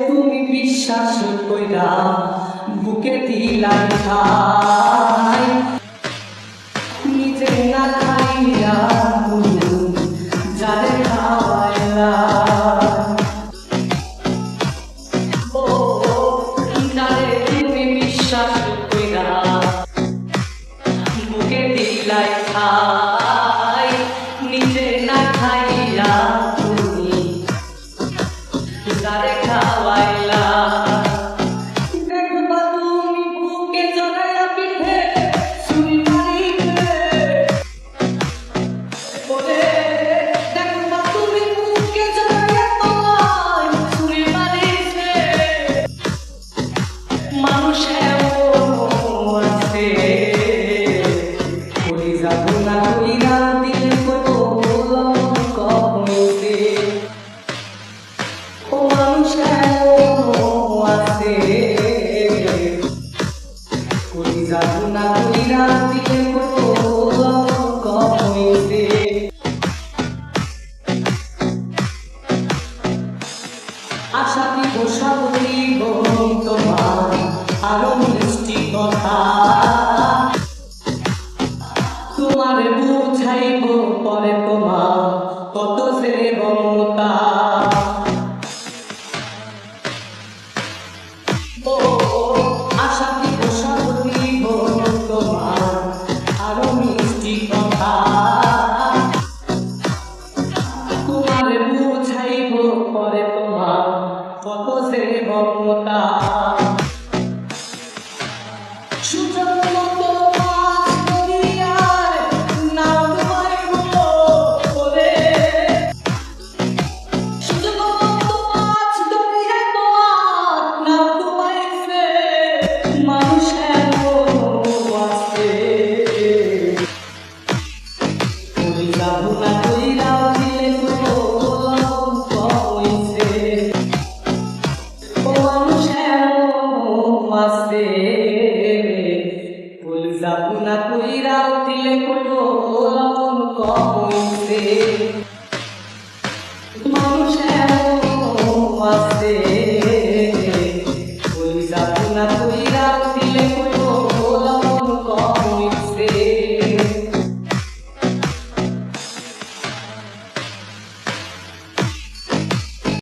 তুমি বিশ্বাস কইরা বুকে দিলাই ঠাই, নিজে না খাইয়া তুমি যারে খাওয়াইলা। ও যারে তুমি বিশ্বাস কইরা বুকে দিলাই ঠাই, নিজে না খাইয়া তুমি যারে খাওয়াইলা। দেখবা তুমি বুকে জড়াইয়া পিঠে ছুরি মারিবে, ওরে দেখবা তুমি বুকে জড়াইয়া তোমায় ছুরি মারিবে। মানুষ এমনও আছে কলিজা ভুনা কইরা দিলে কত কলঙ্ক হইছে। ও মানুষ এমনও আছে কলিজা ভুনা কইরা দিলে কত কলঙ্ক হইছে। আশা দিব সব দিব তোমার আরো মিষ্টি কথা, তোমার বুঝাইব পরে তোমার কত সে মমতা। ও আশা দিব সব দিব তোমার আরো মিষ্টি কথা, তোমার বুঝাইব পরে তোমার কত সে মমতা। সুযোগ মতো মাছ ধরিয়ায় নাও ডুবাইব, ওরে সুযোগ মতো মাছ ধরিয়ায় তোমার নাও ডুবাইছে। মানুষ এমনও আছে কলিজা ভুনা কইরা দিলে কত কলঙ্ক হইছে। ও মানুষ এমনও আছে কলিজা ভুনা কইরা দিলে কত কলঙ্ক হইছে। মানুষ এমনও আছে কলিজা ভুনা কইরা দিলে